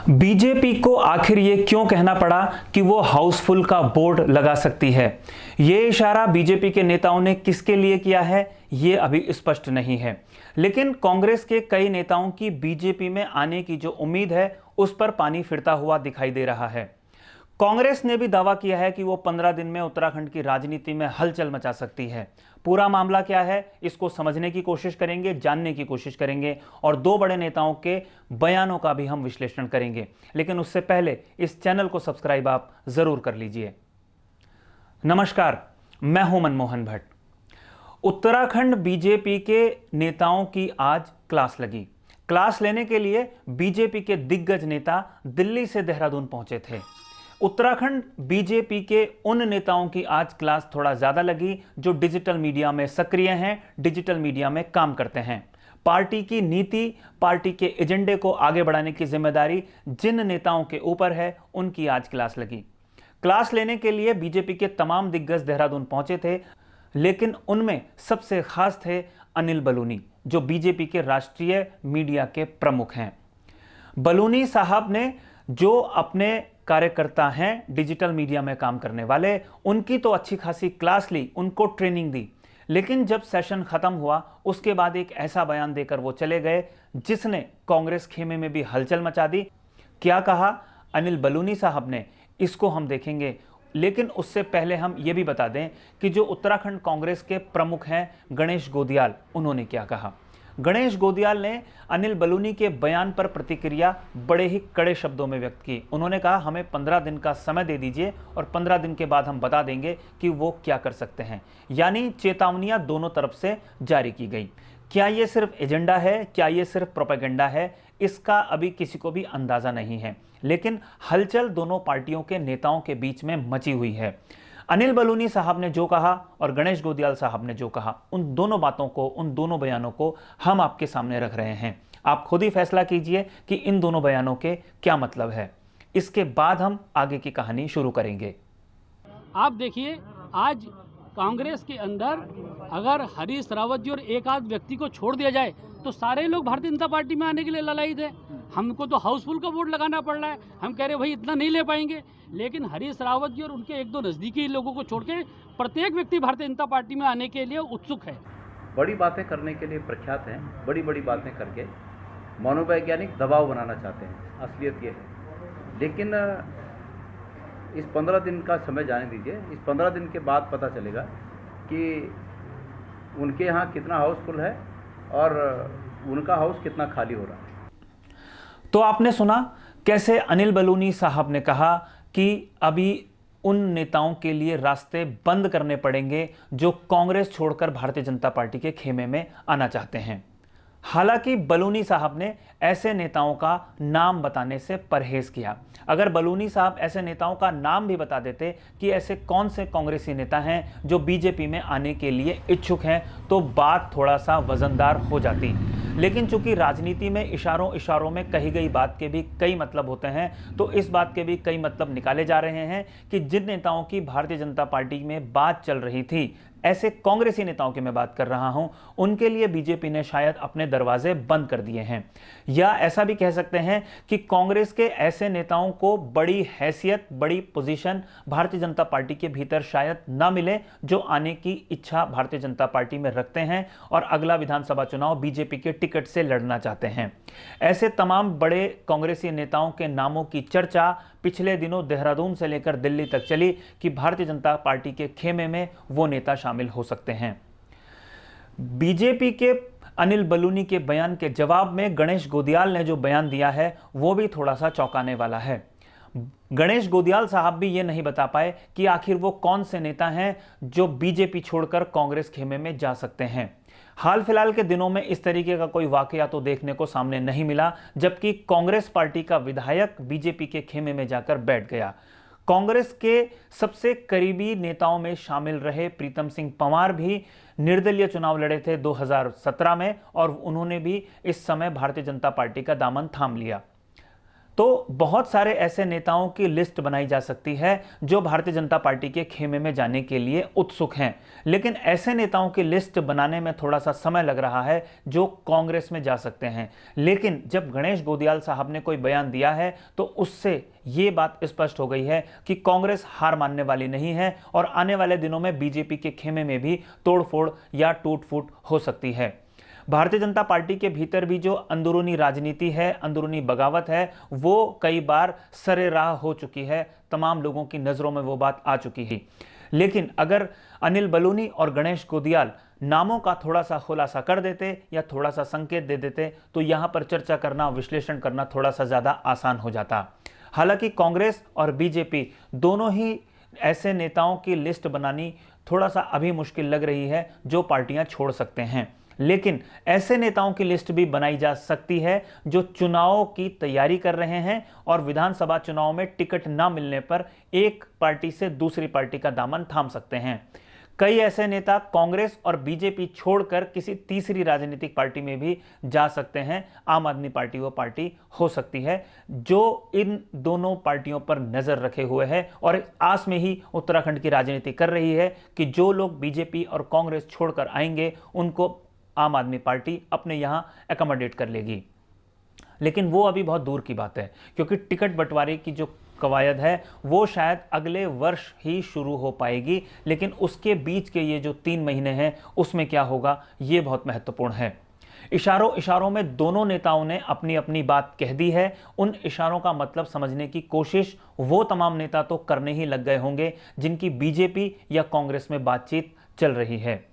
BJP को आखिर ये क्यों कहना पड़ा कि वो हाउसफुल का बोर्ड लगा सकती है? ये इशारा बीजेपी के नेताओं ने किसके लिए किया है, ये अभी स्पष्ट नहीं है। लेकिन कांग्रेस के कई नेताओं की बीजेपी में आने की जो उम्मीद है, उस पर पानी फिरता हुआ दिखाई दे रहा है। कांग्रेस ने भी दावा किया है कि वो 15 दिन में उत्तराखंड की राजनीति में हलचल मचा सकती है। पूरा मामला क्या है, इसको समझने की कोशिश करेंगे, जानने की कोशिश करेंगे और दो बड़े नेताओं के बयानों का भी हम विश्लेषण करेंगे। लेकिन उससे पहले इस चैनल को सब्सक्राइब आप जरूर कर लीजिए। नमस्कार, मैं हूं मनमोहन भट्ट। उत्तराखंड बीजेपी के नेताओं की आज क्लास लगी। क्लास लेने के लिए बीजेपी के दिग्गज नेता दिल्ली से देहरादून पहुंचे थे। उत्तराखंड बीजेपी के उन नेताओं की आज क्लास थोड़ा ज्यादा लगी जो डिजिटल मीडिया में सक्रिय हैं, डिजिटल मीडिया में काम करते हैं। पार्टी की नीति, पार्टी के एजेंडे को आगे बढ़ाने की जिम्मेदारी जिन नेताओं के ऊपर है, उनकी आज क्लास लगी। क्लास लेने के लिए बीजेपी के तमाम दिग्गज देहरादून पहुंचे थे, लेकिन उनमें सबसे खास थे अनिल बलूनी, जो बीजेपी के राष्ट्रीय मीडिया के प्रमुख हैं। बलूनी साहब ने जो अपने कार्यकर्ता हैं डिजिटल मीडिया में काम करने वाले, उनकी तो अच्छी खासी क्लास ली, उनको ट्रेनिंग दी। लेकिन जब सेशन खत्म हुआ, उसके बाद एक ऐसा बयान देकर वो चले गए जिसने कांग्रेस खेमे में भी हलचल मचा दी। क्या कहा अनिल बलूनी साहब ने, इसको हम देखेंगे। लेकिन उससे पहले हम ये भी बता दें कि जो उत्तराखंड कांग्रेस के प्रमुख हैं गणेश गोदियाल, उन्होंने क्या कहा। गणेश गोदियाल ने अनिल बलूनी के बयान पर प्रतिक्रिया बड़े ही कड़े शब्दों में व्यक्त की। उन्होंने कहा, हमें 15 दिन का समय दे दीजिए और 15 दिन के बाद हम बता देंगे कि वो क्या कर सकते हैं। यानी चेतावनियां दोनों तरफ से जारी की गई। क्या ये सिर्फ एजेंडा है, क्या ये सिर्फ प्रोपेगेंडा है, इसका अभी किसी को भी अंदाजा नहीं है। लेकिन हलचल दोनों पार्टियों के नेताओं के बीच में मची हुई है। अनिल बलूनी साहब ने जो कहा और गणेश गोदियाल साहब ने जो कहा, उन दोनों बातों को, उन दोनों बयानों को हम आपके सामने रख रहे हैं। आप खुद ही फैसला कीजिए कि इन दोनों बयानों के क्या मतलब है। इसके बाद हम आगे की कहानी शुरू करेंगे। आप देखिए, आज कांग्रेस के अंदर अगर हरीश रावत जी और एक आध व्यक्ति को छोड़ दिया जाए तो सारे लोग भारतीय जनता पार्टी में आने के लिए ललायित है। हमको तो हाउसफुल का बोर्ड लगाना पड़ रहा है। हम कह रहे हैं भाई इतना नहीं ले पाएंगे, लेकिन हरीश रावत जी और उनके एक दो नज़दीकी लोगों को छोड़ के प्रत्येक व्यक्ति भारतीय जनता पार्टी में आने के लिए उत्सुक है। बड़ी बातें करने के लिए प्रख्यात हैं, बड़ी बड़ी बातें करके मनोवैज्ञानिक दबाव बनाना चाहते हैं, असलियत ये है। लेकिन इस 15 दिन का समय जाने दीजिए। इस 15 दिन के बाद पता चलेगा कि उनके यहाँ कितना हाउसफुल है और उनका हाउस कितना खाली हो रहा है। तो आपने सुना कैसे अनिल बलूनी साहब ने कहा कि अभी उन नेताओं के लिए रास्ते बंद करने पड़ेंगे जो कांग्रेस छोड़कर भारतीय जनता पार्टी के खेमे में आना चाहते हैं। हालांकि बलूनी साहब ने ऐसे नेताओं का नाम बताने से परहेज किया। अगर बलूनी साहब ऐसे नेताओं का नाम भी बता देते कि ऐसे कौन से कांग्रेसी नेता हैं जो बीजेपी में आने के लिए इच्छुक हैं, तो बात थोड़ा सा वजनदार हो जाती। लेकिन चूंकि राजनीति में इशारों इशारों में कही गई बात के भी कई मतलब होते हैं, तो इस बात के भी कई मतलब निकाले जा रहे हैं कि जिन नेताओं की भारतीय जनता पार्टी में बात चल रही थी, ऐसे कांग्रेसी नेताओं की मैं बात कर रहा हूं, उनके लिए बीजेपी ने शायद अपने दरवाजे बंद कर दिए हैं। या ऐसा भी कह सकते हैं कि कांग्रेस के ऐसे नेताओं को बड़ी हैसियत, बड़ी पोजीशन भारतीय जनता पार्टी के भीतर शायद ना मिले, जो आने की इच्छा भारतीय जनता पार्टी में रखते हैं और अगला विधानसभा चुनाव बीजेपी के टिकट से लड़ना चाहते हैं। ऐसे तमाम बड़े कांग्रेसी नेताओं के नामों की चर्चा पिछले दिनों देहरादून से लेकर दिल्ली तक चली कि भारतीय जनता पार्टी के खेमे में वो नेता शामिल हो सकते हैं। बीजेपी के अनिल बलूनी के बयान के जवाब में गणेश गोदियाल ने जो बयान दिया है, वो भी थोड़ा सा चौंकाने वाला है। गणेश गोदियाल साहब भी ये नहीं बता पाए कि आखिर वो कौन से नेता हैं जो बीजेपी छोड़कर कांग्रेस खेमे में जा सकते हैं। हाल फिलहाल के दिनों में इस तरीके का कोई वाकया तो देखने को सामने नहीं मिला, जबकि कांग्रेस पार्टी का विधायक बीजेपी के खेमे में जाकर बैठ गया। कांग्रेस के सबसे करीबी नेताओं में शामिल रहे प्रीतम सिंह पंवार भी निर्दलीय चुनाव लड़े थे 2017 में और उन्होंने भी इस समय भारतीय जनता पार्टी का दामन थाम लिया। तो बहुत सारे ऐसे नेताओं की लिस्ट बनाई जा सकती है जो भारतीय जनता पार्टी के खेमे में जाने के लिए उत्सुक हैं, लेकिन ऐसे नेताओं की लिस्ट बनाने में थोड़ा सा समय लग रहा है जो कांग्रेस में जा सकते हैं। लेकिन जब गणेश गोदियाल साहब ने कोई बयान दिया है तो उससे ये बात स्पष्ट हो गई है कि कांग्रेस हार मानने वाली नहीं है और आने वाले दिनों में बीजेपी के खेमे में भी तोड़फोड़ या टूट-फूट हो सकती है। भारतीय जनता पार्टी के भीतर भी जो अंदरूनी राजनीति है, अंदरूनी बगावत है, वो कई बार सरेराह हो चुकी है, तमाम लोगों की नज़रों में वो बात आ चुकी है। लेकिन अगर अनिल बलूनी और गणेश गोदियाल नामों का थोड़ा सा खुलासा कर देते या थोड़ा सा संकेत दे देते तो यहाँ पर चर्चा करना, विश्लेषण करना थोड़ा सा ज़्यादा आसान हो जाता। हालांकि कांग्रेस और बीजेपी दोनों ही ऐसे नेताओं की लिस्ट बनानी थोड़ा सा अभी मुश्किल लग रही है जो पार्टियां छोड़ सकते हैं, लेकिन ऐसे नेताओं की लिस्ट भी बनाई जा सकती है जो चुनाव की तैयारी कर रहे हैं और विधानसभा चुनाव में टिकट ना मिलने पर एक पार्टी से दूसरी पार्टी का दामन थाम सकते हैं। कई ऐसे नेता कांग्रेस और बीजेपी छोड़कर किसी तीसरी राजनीतिक पार्टी में भी जा सकते हैं। आम आदमी पार्टी वो पार्टी हो सकती है जो इन दोनों पार्टियों पर नजर रखे हुए है और आस में ही उत्तराखंड की राजनीति कर रही है कि जो लोग बीजेपी और कांग्रेस छोड़कर आएंगे उनको आम आदमी पार्टी अपने यहां एकोमोडेट कर लेगी। लेकिन वो अभी बहुत दूर की बात है, क्योंकि टिकट बंटवारे की जो कवायद है वो शायद अगले वर्ष ही शुरू हो पाएगी, लेकिन उसके बीच के ये जो 3 महीने हैं उसमें क्या होगा ये बहुत महत्वपूर्ण है। इशारों इशारों में दोनों नेताओं ने अपनी अपनी बात कह दी है। उन इशारों का मतलब समझने की कोशिश वो तमाम नेता तो करने ही लग गए होंगे जिनकी बीजेपी या कांग्रेस में बातचीत चल रही है।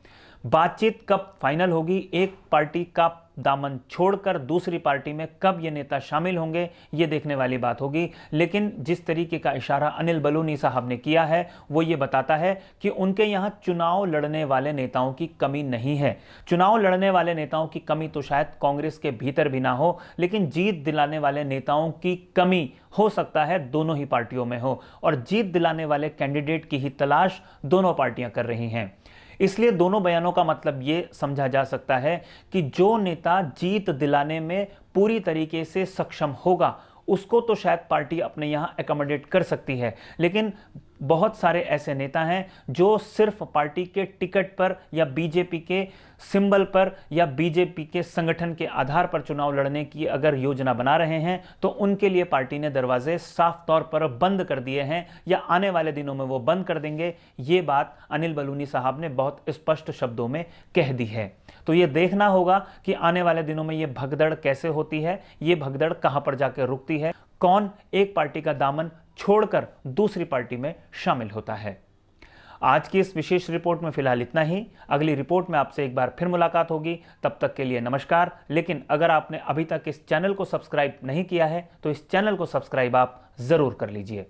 बातचीत कब फाइनल होगी, एक पार्टी का दामन छोड़कर दूसरी पार्टी में कब ये नेता शामिल होंगे, ये देखने वाली बात होगी। लेकिन जिस तरीके का इशारा अनिल बलूनी साहब ने किया है वो ये बताता है कि उनके यहाँ चुनाव लड़ने वाले नेताओं की कमी नहीं है। चुनाव लड़ने वाले नेताओं की कमी तो शायद कांग्रेस के भीतर भी ना हो, लेकिन जीत दिलाने वाले नेताओं की कमी हो सकता है दोनों ही पार्टियों में हो, और जीत दिलाने वाले कैंडिडेट की ही तलाश दोनों पार्टियां कर रही हैं। इसलिए दोनों बयानों का मतलब ये समझा जा सकता है कि जो नेता जीत दिलाने में पूरी तरीके से सक्षम होगा उसको तो शायद पार्टी अपने यहां एकोमोडेट कर सकती है, लेकिन बहुत सारे ऐसे नेता हैं जो सिर्फ पार्टी के टिकट पर या बीजेपी के सिंबल पर या बीजेपी के संगठन के आधार पर चुनाव लड़ने की अगर योजना बना रहे हैं तो उनके लिए पार्टी ने दरवाजे साफ तौर पर बंद कर दिए हैं या आने वाले दिनों में वो बंद कर देंगे। ये बात अनिल बलूनी साहब ने बहुत स्पष्ट शब्दों में कह दी है। तो ये देखना होगा कि आने वाले दिनों में ये भगदड़ कैसे होती है, ये भगदड़ कहां पर जाकर रुकती है, कौन एक पार्टी का दामन छोड़कर दूसरी पार्टी में शामिल होता है। आज की इस विशेष रिपोर्ट में फिलहाल इतना ही। अगली रिपोर्ट में आपसे एक बार फिर मुलाकात होगी, तब तक के लिए नमस्कार। लेकिन अगर आपने अभी तक इस चैनल को सब्सक्राइब नहीं किया है तो इस चैनल को सब्सक्राइब आप जरूर कर लीजिए।